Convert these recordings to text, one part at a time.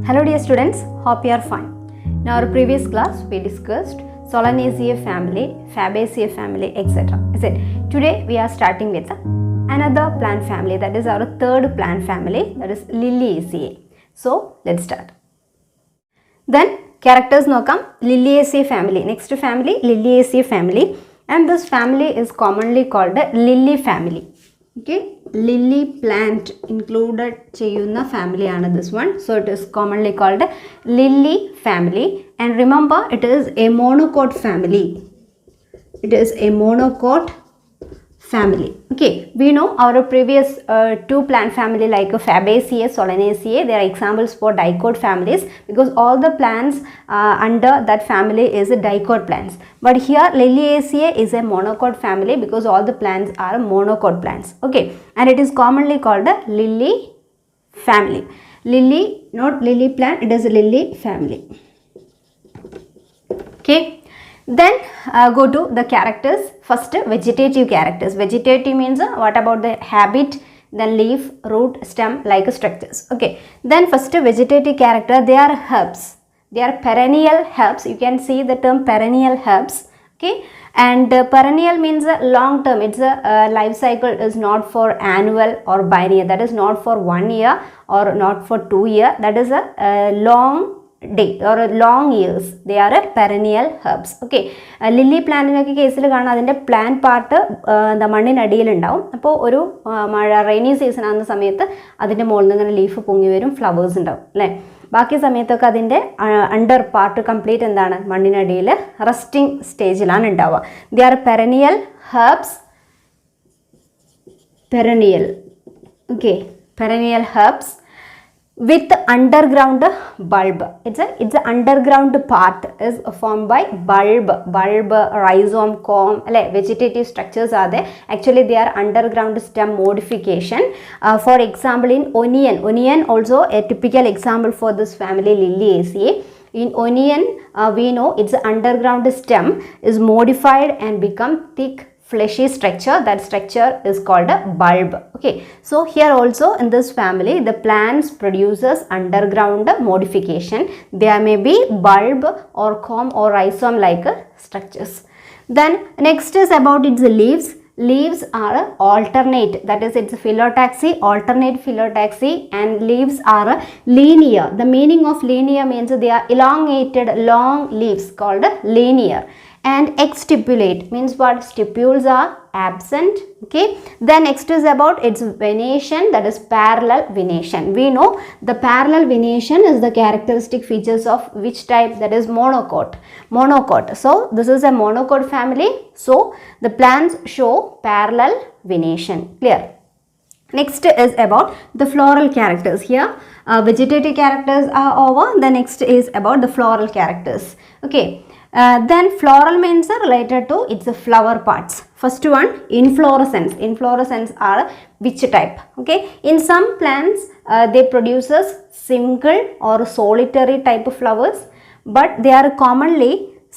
Hello dear students, hope you are fine. In our previous class we discussed Solanaceae family, Fabaceae family, etc. Today we are starting with another plant family, that is our third plant family, that is Liliaceae. So let's start. Then characters nokam, Liliaceae family. Next family, Liliaceae family, and this family is commonly called the lily family. Okay, lily plant included cheyunna family aanu this one, so it is commonly called lily family. And remember, it is a monocot family. It is a monocot family. Okay, we know our previous two plant family like Fabaceae, Solanaceae, they are examples for dicot families because all the plants under that family is dicot plants. But here Liliaceae is a monocot family because all the plants are monocot plants. Okay, and it is commonly called the lily family. Lily, not lily plant, it is a lily family. Okay. Then go to the characters. First, vegetative characters. Vegetative means what about the habit, then leaf, root, stem, like structures. Okay. Then first vegetative character, they are herbs. They are perennial herbs. You can see the term perennial herbs. Okay. And perennial means long term. Its life cycle is not for annual or biennial. That is not for 1 year or not for 2 years. That is a long day or long years. They are a perennial herbs. Okay, lily plant in case the plant part the മണ്ണിന് അടിയിലുണ്ടാവും. അപ്പോൾ ഒരു മഴ rainy season ആകുന്ന സമയത്ത് അതിൻ്റെ മുകളിൽ നിന്ന് leaf പൊങ്ങി വരും, ഫ്ലവേഴ്സ് ഉണ്ടാവും അല്ലേ. ബാക്കി സമയത്തൊക്കെ അതിൻ്റെ അണ്ടർ പാർട്ട് കംപ്ലീറ്റ് എന്താണ്, മണ്ണിനടിയിൽ റെസ്റ്റിംഗ് സ്റ്റേജിലാണ് ഉണ്ടാവുക. They are perennial herbs. Perennial, okay, perennial herbs with underground bulb. It's a underground part is formed by bulb, rhizome, comb, vegetative structures are there. Actually they are underground stem modification. For example, in onion also a typical example for this family Liliaceae. In onion we know its underground stem is modified and become thick fleshy structure. That structure is called a bulb. Okay, so here also in this family the plants produces underground modification. There may be bulb or comb or rhizome like structures. Then next is about its leaves. Leaves are alternate, that is its phyllotaxy, alternate phyllotaxy, and leaves are linear. The meaning of linear means they are elongated long leaves called linear. And exstipulate means what, stipules are absent. Okay, then next is about its venation, that is parallel venation. We know the parallel venation is the characteristic features of which type, that is monocot. So this is a monocot family, so the plants show parallel venation. Clear? Next is about the floral characters. Here vegetative characters are over. The next is about the floral characters. Okay, then floral means are related to its flower parts. First one, inflorescence. Inflorescence are which type? Okay, in some plants they produces single or solitary type of flowers, but they are commonly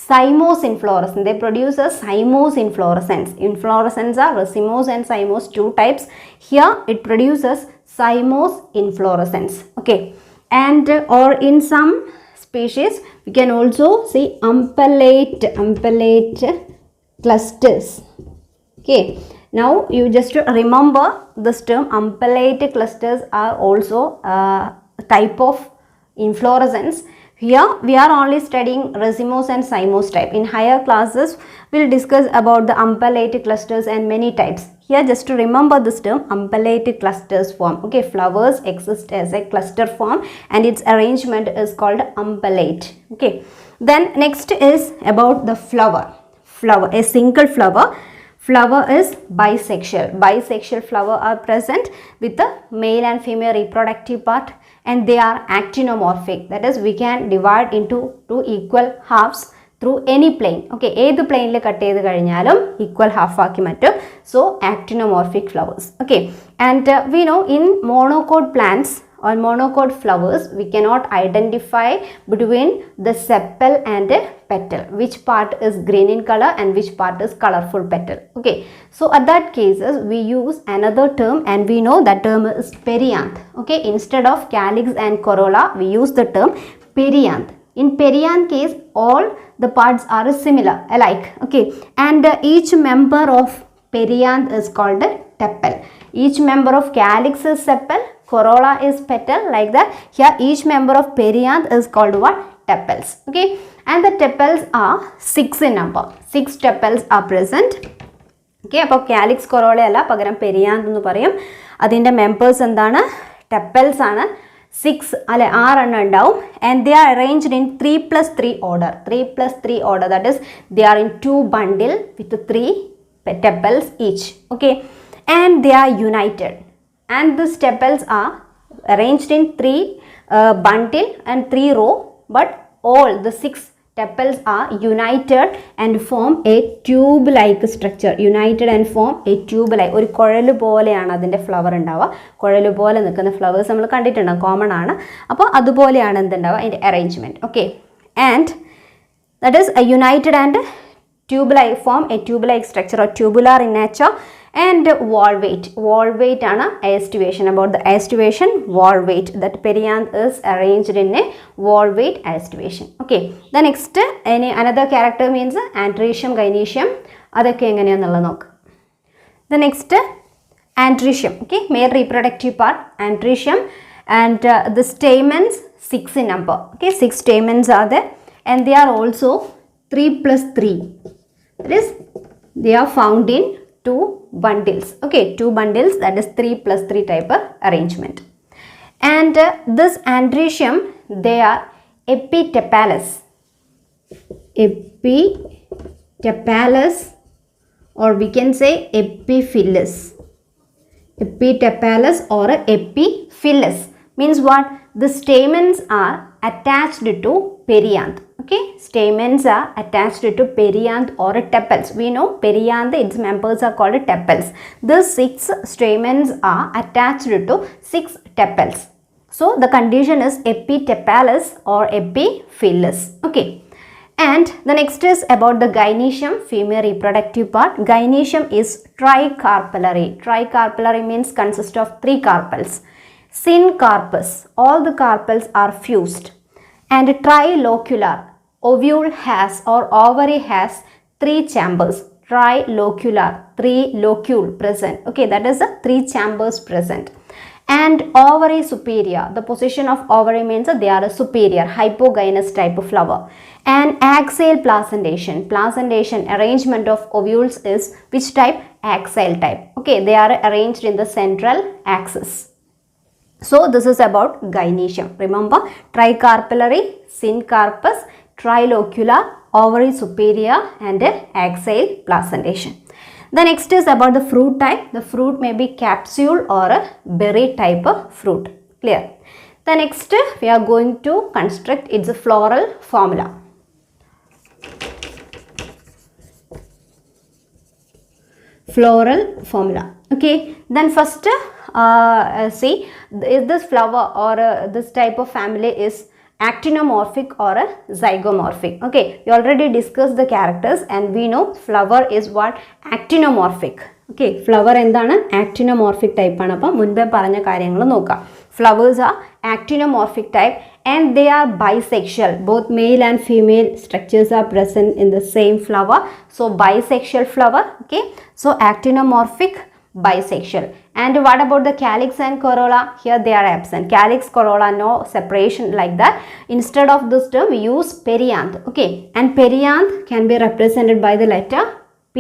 cymose inflorescence. They produce a cymose inflorescence. Inflorescence are racemose and cymose, two types. Here it produces cymose inflorescence. Okay, and or in some species we can also see umpellate clusters. Okay, now you just remember this term, umpellate clusters are also a type of inflorescence. Here we are only studying racemose and cymose type. In higher classes we will discuss about the umpellate clusters and many types. Here just to remember this term, umpellate clusters form. Okay, flowers exist as a cluster form and its arrangement is called umpellate. Okay, then next is about the flower. A single flower. Flower is bisexual. Bisexual flower are present with the male and female reproductive part, and they are actinomorphic. That is, we can divide into two equal halves through any plane. Okay, ഏത് പ്ലെയിനിൽ cut ചെയ്ത് കഴിഞ്ഞാലും equal half ആക്കി മാറ്റും. So actinomorphic flowers. Okay, and we know in monocot plants or monocot flowers, we cannot identify between the sepal and petal, which part is green in color and which part is colorful petal. Okay, so at that cases we use another term, and we know that term is perianth. Okay, instead of calyx and corolla, we use the term perianth. In perianth case, all the parts are similar, alike. Okay, and each member of perianth is called a tepal. Each member of calyx is sepal, corolla is petal, like that. Here each member of perianth is called what? Tepals. Okay, and the tepals are 6 in number. 6 tepals are present. Okay, അപ്പോൾ calyx corolla അല്ല, പകരം perianth എന്ന് പറയും. അതിൻ്റെ members എന്താണ്? Tepals ആണ്. 6 അല്ലെ 6 എണ്ണം ഉണ്ടാവും. And they are arranged in 3+3 order. 3+3 order, that is they are in 2 bundle with 3 tepals each. Okay, and they are united, and these tepals are arranged in 3 bundle and 3 row, but all the 6 tepals are united and form a tube like structure. United and form a tube like, ഒരു കുഴൽ പോലെയാണ് അതിൻ്റെ flower ഉണ്ടാവുക. കുഴൽ പോലെ നിൽക്കുന്ന flowers നമ്മൾ കണ്ടിട്ടുണ്ടാവും, കോമൺ ആണ്. അപ്പോൾ അതുപോലെയാണ് എന്തുണ്ടാവുക അതിൻ്റെ arrangement. Okay, and that is A United and tube-like form a tube-like structure or tubular in nature. And wall weight ആണ് aestivation. About the aestivation, wall weight, that perianth is arranged in a wall weight aestivation. Okay, the next another character means andrecium, gynoecium. അതൊക്കെ എങ്ങനെയാണെന്നുള്ളത് നോക്കാം. The next andrecium. Okay, male reproductive part, andrecium, and the stamens 6 in number. Okay, 6 stamens are there, and they are also 3+3. That is, they are found in 2 bundles. Okay, 2 bundles, that is 3+3 type of arrangement. And this andrecium, they are epitepalous. Epitepalous, or we can say epiphyllous. Epitepalous or epiphyllous means what? The stamens are attached to perianth. Okay, stamens are attached to perianth or tepals. We know perianth, its members are called tepals. The 6 stamens are attached to 6 tepals. So the condition is epitepalous or epiphyllous. Okay, and the next is about the gynoecium, female reproductive part. Gynoecium is tricarpellary. Tricarpellary means consists of 3 carpels. Syncarpous, all the carpels are fused. And trilocular, ovule has or ovary has 3 chambers. Trilocular, 3 locule present. Okay, that is the 3 chambers present. And ovary superior, the position of ovary means that they are a superior, hypogynous type of flower. And axial placentation, placentation arrangement of ovules is which type? Axial type. Okay, they are arranged in the central axis. So this is about gynoecium. Remember, tricarpellary, syncarpous, trilocular, ovary superior, and axial placentation. The next is about the fruit type. The fruit may be capsule or a berry type of fruit. Clear? The next we are going to construct its floral formula. Floral formula. Okay, then first see, is this flower or this type of family is actinomorphic or a zygomorphic. Okay, we already discussed the characters, and we know flower is what? Actinomorphic. Okay, flower എന്താണ്? Actinomorphic type ആണ്. അപ്പോൾ മുൻപേ പറഞ്ഞ കാര്യങ്ങൾ നോക്കാം. Flowers are actinomorphic type, and they are bisexual. Both male and female structures are present in the same flower. So bisexual flower. Okay, so actinomorphic, bisexual. And what about the calyx and corolla? Here they are absent. Calyx, corolla, no separation like that. Instead of this term, we use perianth. Okay, and perianth can be represented by the letter P.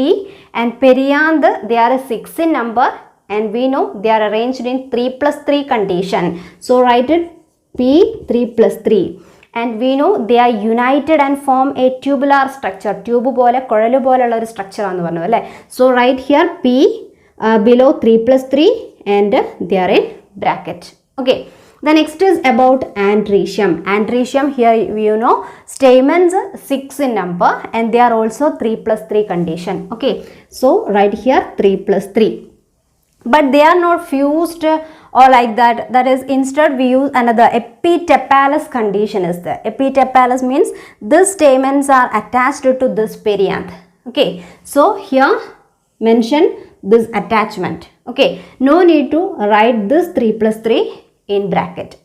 And perianth, they are 6 in number, and we know they are arranged in 3+3 condition. So write it P 3+3. And we know they are united and form a tubular structure. Tube pole, കുഴല് പോലെയുള്ള ഒരു structure ആണെന്ന് പറഞ്ഞു അല്ലേ. So write here P below 3+3, and they are in bracket. Okay, the next is about andrecium. Andrecium, here you know stamens 6 in number, and they are also 3+3 condition. Okay, so write here 3+3. But they are not fused or like that. That is, instead we use another epitepalous condition is there. Epitepalous means these stamens are attached to this perianth. Okay, so here mention this attachment. Okay, no need to write this 3 plus 3 in bracket.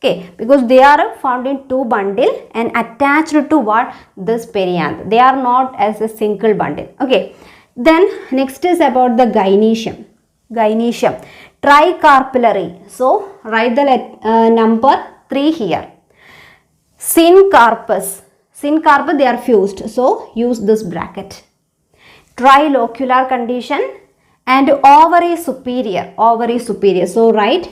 Okay, because they are found in two bundle and attached to what? This perianth. They are not as a single bundle. Okay, then next is about the gynoecium. Gynoecium, tricarpillary. So write the number 3 here. Syncarpus. Syncarpus, they are fused. So use this bracket. Trilocular condition and ovary superior. Ovary superior. So write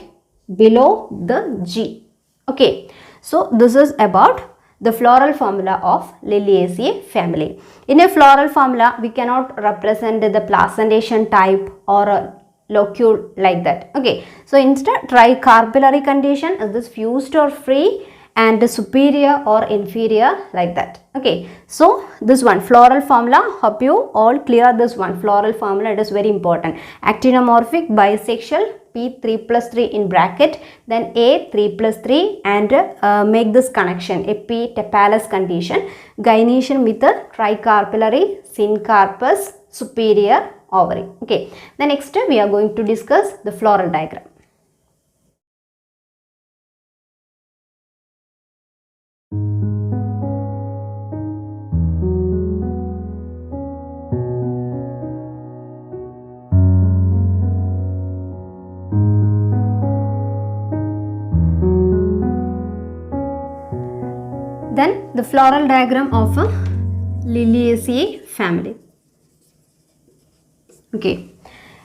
below the G. Okay, so this is about the floral formula of Liliaceae family. In a floral formula, we cannot represent the placentation type or a locule like that. Okay, so instead tricarpillary condition is this fused or free, and superior or inferior like that. Okay, so this one floral formula, hope you all clear this one floral formula. It is very important. Actinomorphic, bisexual, P 3 plus 3 in bracket, then A 3 plus 3, and make this connection epitepalous condition, gynoecium with a tricarpillary, syncarpus, superior ovary. Okay, the next we are going to discuss the floral diagram. Then the floral diagram of a Liliaceae family. Okay,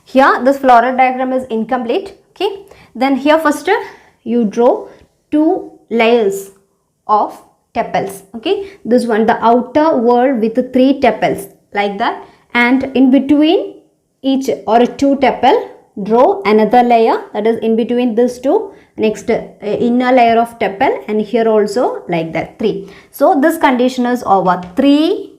here this floral diagram is incomplete. Okay, then here first you draw two layers of tepals. Okay, this one, the outer wall with the 3 tepals like that, and in between each or 2 tepal draw another layer, that is in between these two, next inner layer of tepal, and here also like that 3. So this condition is over 3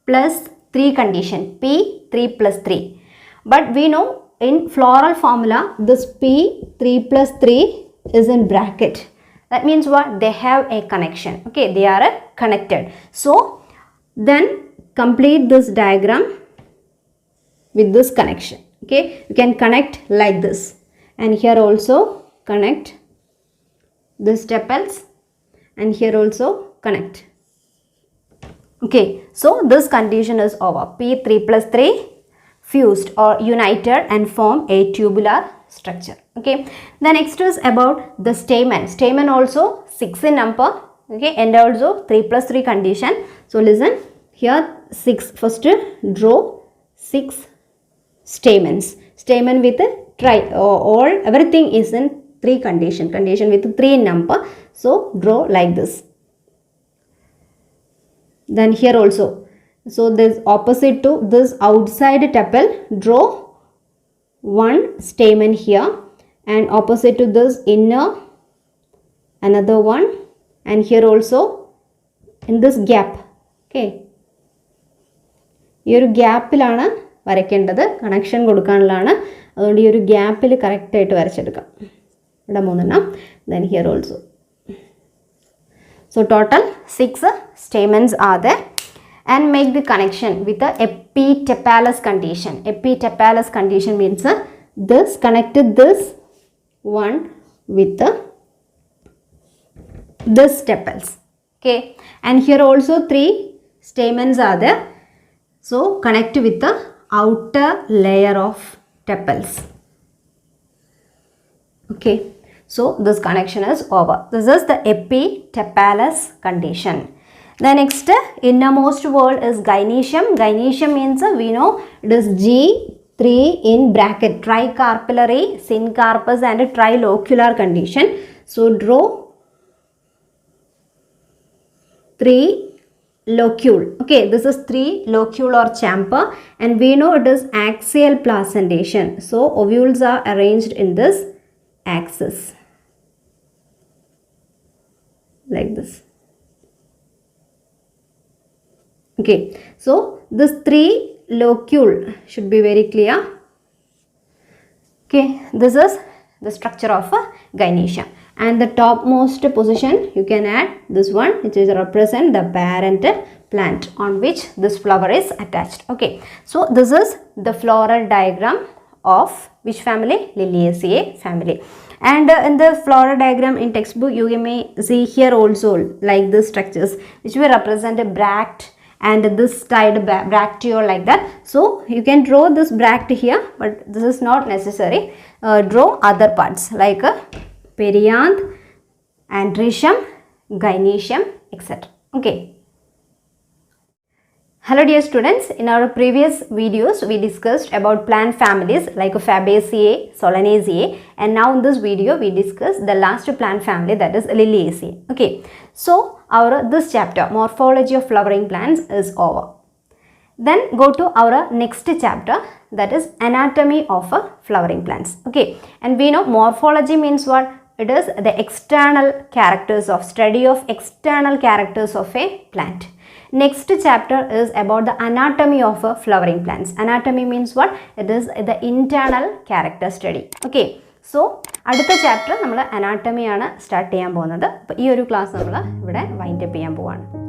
plus 3 condition, P 3 plus 3. But we know in floral formula this P 3 plus 3 is in bracket. That means what? They have a connection. Okay, they are connected. So then complete this diagram with this connection. Okay, you can connect like this, and here also connect this tepals, and here also connect. Okay, so this condition is over. P 3 plus 3 fused or united and form a tubular structure. Okay, the next is about the stamen. Stamen also 6 in number. Okay, and also 3 plus 3 condition. So listen, here 6. First draw 6 stamens. Stamen with all everything is in 3 condition with 3 in number. So draw like this. Then here also, so this opposite to this outside tepal, draw 1 stamen here, and opposite to this inner another one, and here also in this gap. Okay, ഈ ഒരു ഗ്യാപ്പിലാണ് വരയ്ക്കേണ്ടത്, connection കൊടുക്കാനുള്ളതാണ്. അതുകൊണ്ട് ഈ ഒരു ഗ്യാപ്പിൽ കറക്റ്റായിട്ട് വരച്ചെടുക്കാം. ഇവിടെ 3 എണ്ണം, then here also. So total 6 stamens are there, and make the connection with the epitepalous condition. Epitepalous condition means this connected this one with this tepals. Okay, and here also 3 stamens are there. So connect with the outer layer of tepals. Okay, so this connection is over. This is the epitepalous condition. The next innermost wall is gynoecium. Gynoecium means we know it is G3 in bracket, tricarpillary, syncarpus, and trilocular condition. So draw 3 locule. Okay, this is 3 locule or chamber, and we know it is axial placentation. So ovules are arranged in this axis like this. Okay, so this 3 locule should be very clear. Okay, this is the structure of a gynoecium. And the topmost position you can add this one, which is represent the parent plant on which this flower is attached. Okay, so this is the floral diagram of which family? Liliaceae family. And in the floral diagram in textbook you may see here also like the structures which will represent a bract and this side bracteole like that. So you can draw this bract here, but this is not necessary. Draw other parts like perianth, andrecium, gynoecium, etc. Okay. Hello dear students, in our previous videos we discussed about plant families like Fabaceae, Solanaceae, and now in this video we discuss the last plant family, that is Liliaceae. Okay, so this chapter morphology of flowering plants is over. Then go to our next chapter, that is anatomy of flowering plants. Okay, and we know morphology means what? It is the external characters of study of external characters of a plant. Next chapter is about the anatomy of flowering plants. Anatomy means what? It is the internal character study. Okay, so അടുത്ത chapter നമ്മൾ anatomy ആണ് start ചെയ്യാൻ പോകുന്നത്. അപ്പോൾ ഈ ഒരു class നമ്മൾ ഇവിടെ വൈൻഡ് അപ്പ് ചെയ്യാൻ പോവാണ്.